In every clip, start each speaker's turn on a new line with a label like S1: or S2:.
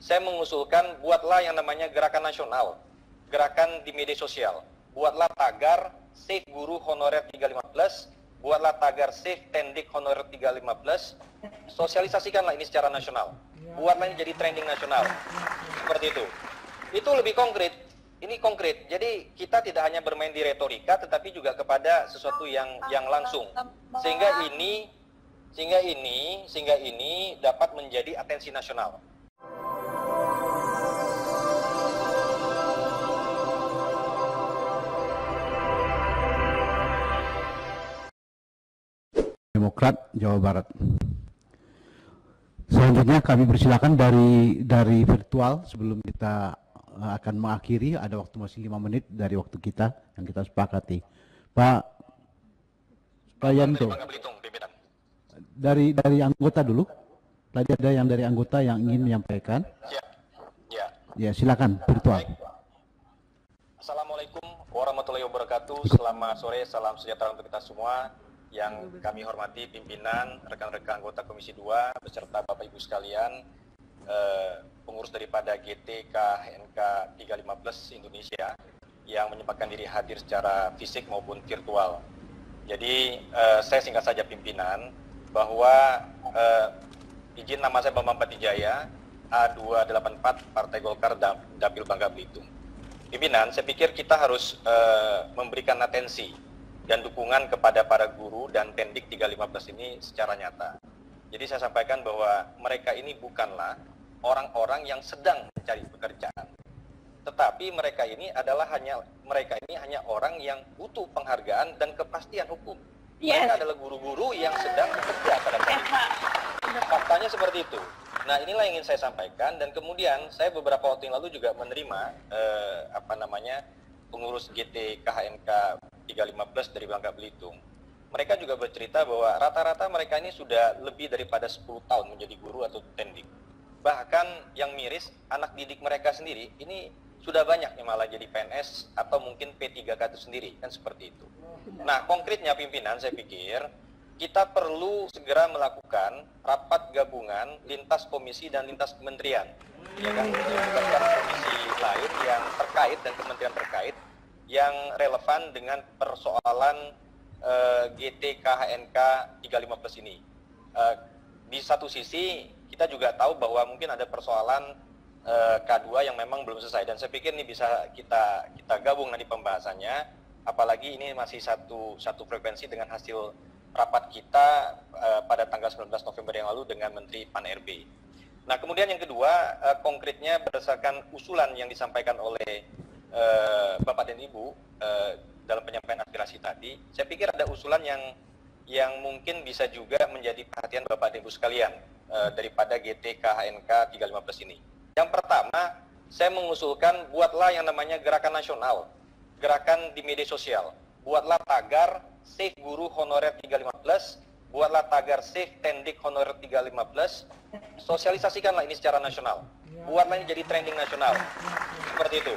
S1: saya mengusulkan buatlah yang namanya gerakan nasional, gerakan di media sosial. Buatlah tagar Save Guru Honorer 315, buatlah tagar Save Tendik Honorer 315, sosialisasikanlah ini secara nasional. Buatlah ini jadi trending nasional. Seperti itu. Itu lebih konkret. Ini konkret. Jadi kita tidak hanya bermain di retorika, tetapi juga kepada sesuatu yang langsung. Sehingga ini dapat menjadi atensi nasional.
S2: Demokrat Jawa Barat. Selanjutnya kami persilakan dari virtual sebelum kita akan mengakhiri, ada waktu masih 5 menit dari waktu kita yang kita sepakati. Pak Yanto, dari anggota dulu. Tadi ada yang dari anggota yang ingin menyampaikan. Ya, silakan virtual.
S1: Assalamualaikum warahmatullahi wabarakatuh. Selamat sore, salam sejahtera untuk kita semua. Yang kami hormati pimpinan, rekan-rekan anggota Komisi 2, beserta Bapak Ibu sekalian, pengurus daripada GTKHNK 315 Indonesia yang menyempatkan diri hadir secara fisik maupun virtual. Jadi saya singkat saja pimpinan bahwa izin, nama saya Bambang Patijaya, A284 Partai Golkar Dapil Bangka Belitung. Pimpinan, saya pikir kita harus memberikan atensi dan dukungan kepada para guru dan Tendik 315 ini secara nyata. Jadi saya sampaikan bahwa mereka ini bukanlah orang-orang yang sedang mencari pekerjaan, tetapi mereka ini hanya orang yang butuh penghargaan dan kepastian hukum. Mereka adalah guru-guru yang sedang bekerja pada saat ini. Faktanya seperti itu. Nah, inilah yang ingin saya sampaikan, dan kemudian saya beberapa waktu yang lalu juga menerima pengurus GTKHNK 315 dari Bangka Belitung. Mereka juga bercerita bahwa rata-rata mereka ini sudah lebih daripada 10 tahun menjadi guru atau tendik. Bahkan yang miris, anak didik mereka sendiri ini sudah banyak yang malah jadi PNS atau mungkin P3K itu sendiri, kan seperti itu. Nah, konkretnya pimpinan, saya pikir kita perlu segera melakukan rapat gabungan lintas komisi dan lintas kementerian, ya kan, komisi lain yang terkait dan kementerian terkait yang relevan dengan persoalan GTKHNK 315 ini. Di satu sisi kita juga tahu bahwa mungkin ada persoalan K2 yang memang belum selesai, dan saya pikir ini bisa kita gabung nanti pembahasannya, apalagi ini masih satu frekuensi dengan hasil rapat kita pada tanggal 19 November yang lalu dengan Menteri Pan-RB. Nah, kemudian yang kedua, konkretnya berdasarkan usulan yang disampaikan oleh Bapak dan Ibu dalam penyampaian aspirasi tadi, saya pikir ada usulan yang mungkin bisa juga menjadi perhatian Bapak dan Ibu sekalian daripada GTKHNK 315 ini. Yang pertama, saya mengusulkan buatlah yang namanya gerakan nasional, gerakan di media sosial. Buatlah tagar Save Guru Honorer 315, buatlah tagar Save Tendik Honorer 315, sosialisasikanlah ini secara nasional. Buatlah ini jadi trending nasional. Seperti itu.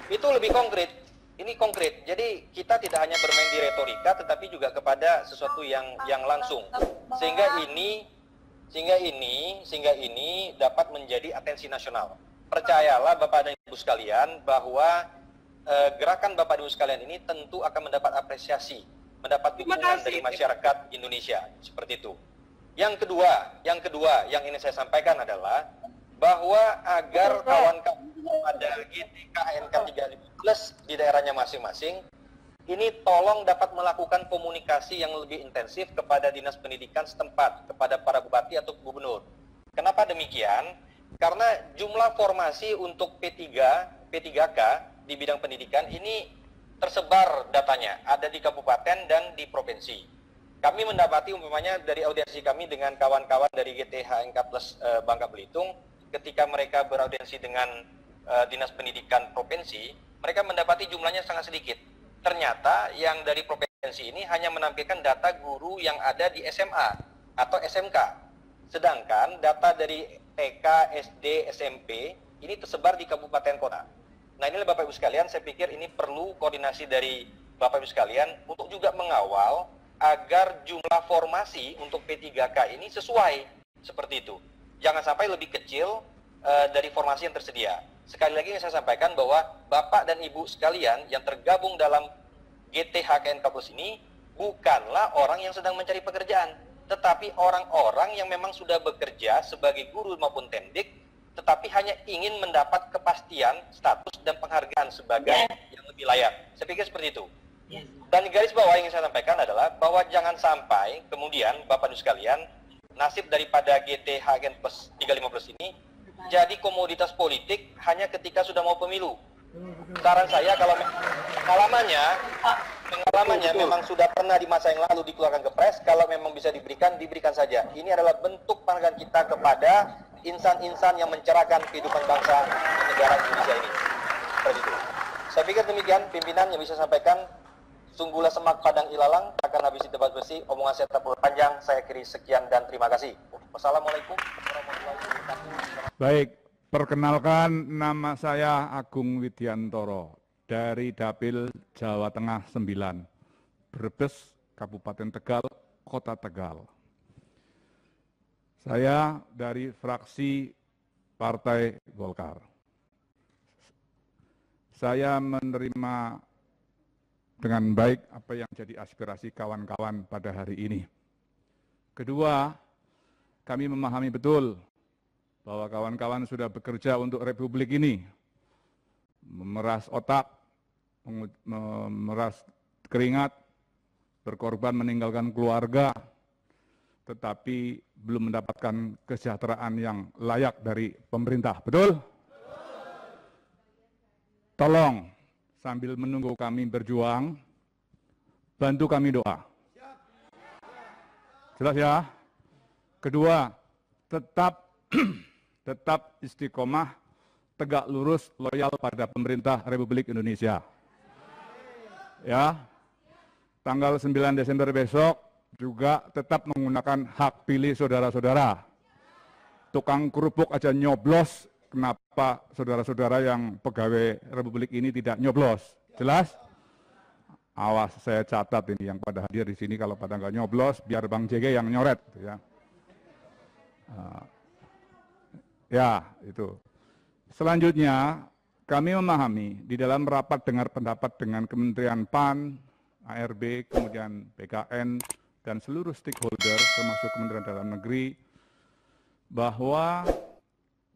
S1: Itu lebih konkret. Ini konkret. Jadi kita tidak hanya bermain di retorika, tetapi juga kepada sesuatu yang langsung. Sehingga ini dapat menjadi atensi nasional. Percayalah Bapak dan Ibu sekalian bahwa gerakan Bapak dan Ibu sekalian ini tentu akan mendapat apresiasi, mendapat dukungan dari masyarakat Indonesia. Seperti itu. Yang kedua yang ingin saya sampaikan adalah bahwa agar kawan-kawan pada GTKHNK 315 di daerahnya masing-masing ini tolong dapat melakukan komunikasi yang lebih intensif kepada dinas pendidikan setempat, kepada para bupati atau gubernur. Kenapa demikian? Karena jumlah formasi untuk P3K di bidang pendidikan ini tersebar datanya, ada di kabupaten dan di provinsi. Kami mendapati umpamanya dari audiensi kami dengan kawan-kawan dari GTKHNK plus Bangka Belitung, ketika mereka beraudiensi dengan Dinas Pendidikan Provinsi, mereka mendapati jumlahnya sangat sedikit. Ternyata yang dari provinsi ini hanya menampilkan data guru yang ada di SMA atau SMK. Sedangkan data dari TK, SD, SMP ini tersebar di kabupaten kota. Nah, inilah Bapak Ibu sekalian, saya pikir ini perlu koordinasi dari Bapak Ibu sekalian untuk juga mengawal agar jumlah formasi untuk P3K ini sesuai seperti itu. Jangan sampai lebih kecil dari formasi yang tersedia. Sekali lagi yang saya sampaikan bahwa Bapak dan Ibu sekalian yang tergabung dalam GTHKN Kampus ini bukanlah orang yang sedang mencari pekerjaan, tetapi orang-orang yang memang sudah bekerja sebagai guru maupun tendik, tetapi hanya ingin mendapat kepastian status dan penghargaan sebagai yang lebih layak. Saya pikir seperti itu. Dan garis bawah yang ingin saya sampaikan adalah bahwa jangan sampai kemudian Bapak Ibu sekalian, nasib daripada GTHKN Plus 35 Plus ini jadi komoditas politik hanya ketika sudah mau pemilu. Saran saya kalau pengalamannya memang sudah pernah di masa yang lalu dikeluarkan ke pres, kalau memang bisa diberikan saja. Ini adalah bentuk penghargaan kita kepada insan-insan yang mencerahkan kehidupan bangsa di negara Indonesia ini. Seperti itu. Saya pikir demikian pimpinan yang bisa sampaikan. Sungguhlah semak padang ilalang, akan habis debat bersih, omongan saya tak perlu panjang, saya akhiri sekian dan terima kasih. Wassalamualaikum warahmatullahi wabarakatuh.
S3: Baik, perkenalkan nama saya Agung Widiantoro dari Dapil Jawa Tengah 9, Brebes, Kabupaten Tegal, Kota Tegal. Saya dari fraksi Partai Golkar. Saya menerima dengan baik apa yang jadi aspirasi kawan-kawan pada hari ini. Kedua, kami memahami betul bahwa kawan-kawan sudah bekerja untuk Republik ini, memeras otak, memeras keringat, berkorban meninggalkan keluarga, tetapi belum mendapatkan kesejahteraan yang layak dari pemerintah. Betul? Tolong, sambil menunggu kami berjuang, bantu kami doa. Jelas ya? Kedua, tetap istiqomah, tegak lurus, loyal pada pemerintah Republik Indonesia. Ya, tanggal 9 Desember besok juga tetap menggunakan hak pilih saudara-saudara. Tukang kerupuk aja nyoblos, kenapa saudara-saudara yang pegawai Republik ini tidak nyoblos? Jelas? Awas, saya catat ini yang pada hadir di sini, kalau pada nggak nyoblos, biar Bang JG yang nyoret. Ya, itu. Selanjutnya, kami memahami di dalam rapat dengar pendapat dengan Kementerian PAN, ARB, kemudian BKN, dan seluruh stakeholder, termasuk Kementerian Dalam Negeri, bahwa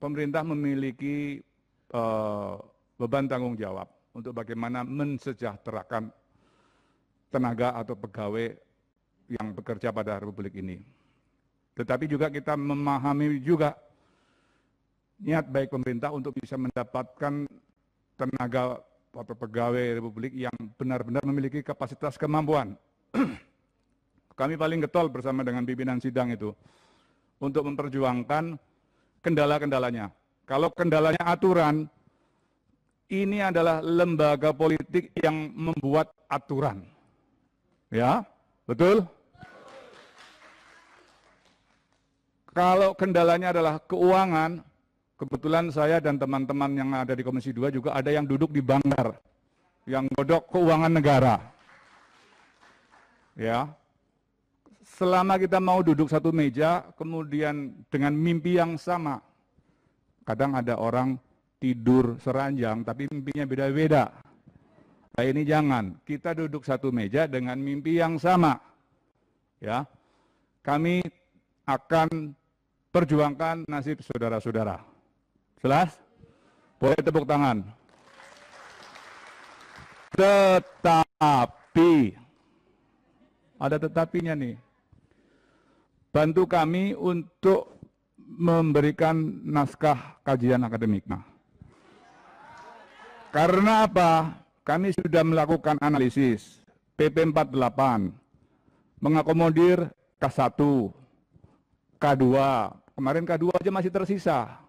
S3: pemerintah memiliki beban tanggung jawab untuk bagaimana mensejahterakan tenaga atau pegawai yang bekerja pada Republik ini. Tetapi juga kita memahami juga niat baik pemerintah untuk bisa mendapatkan tenaga atau pegawai Republik yang benar-benar memiliki kapasitas kemampuan. Kami paling getol bersama dengan pimpinan sidang itu untuk memperjuangkan kendala-kendalanya. Kalau kendalanya aturan, ini adalah lembaga politik yang membuat aturan. Ya, betul? Kalau kendalanya adalah keuangan, kebetulan saya dan teman-teman yang ada di Komisi 2 juga ada yang duduk di Banggar, yang godok keuangan negara. Ya, selama kita mau duduk satu meja, kemudian dengan mimpi yang sama, kadang ada orang tidur seranjang, tapi mimpinya beda-beda. Nah, ini jangan, kita duduk satu meja dengan mimpi yang sama. Ya, kami akan perjuangkan nasib saudara-saudara. Jelas? Boleh tepuk tangan. Tetapi, ada tetapinya nih. Bantu kami untuk memberikan naskah kajian akademik. Nah, karena apa? Kami sudah melakukan analisis PP 48, mengakomodir K1, K2, kemarin K2 aja masih tersisa.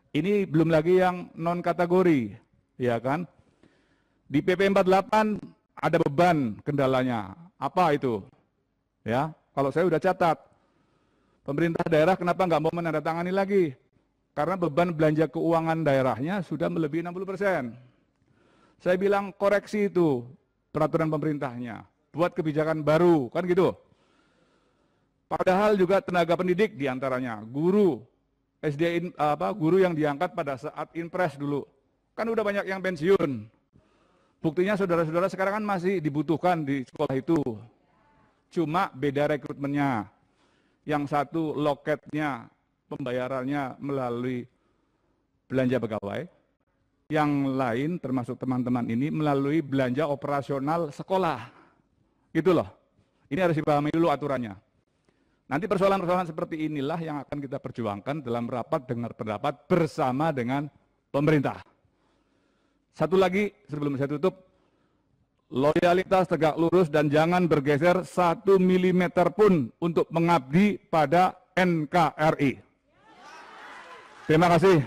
S3: Ini belum lagi yang non kategori, ya kan? Di PP 48 ada beban kendalanya. Apa itu? Ya, kalau saya udah catat. Pemerintah daerah kenapa nggak mau menandatangani lagi? Karena beban belanja keuangan daerahnya sudah melebihi 60%. Saya bilang koreksi itu peraturan pemerintahnya, buat kebijakan baru, kan gitu. Padahal juga tenaga pendidik diantaranya, guru, guru yang diangkat pada saat Inpres dulu. Kan udah banyak yang pensiun. Buktinya saudara-saudara sekarang kan masih dibutuhkan di sekolah itu. Cuma beda rekrutmennya. Yang satu loketnya, pembayarannya melalui belanja pegawai. Yang lain termasuk teman-teman ini melalui belanja operasional sekolah. Gitu loh. Ini harus dipahami dulu aturannya. Nanti persoalan-persoalan seperti inilah yang akan kita perjuangkan dalam rapat dengar pendapat bersama dengan pemerintah. Satu lagi sebelum saya tutup, loyalitas tegak lurus dan jangan bergeser 1 mm pun untuk mengabdi pada NKRI. Terima kasih.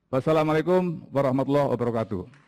S3: Wassalamualaikum warahmatullahi wabarakatuh.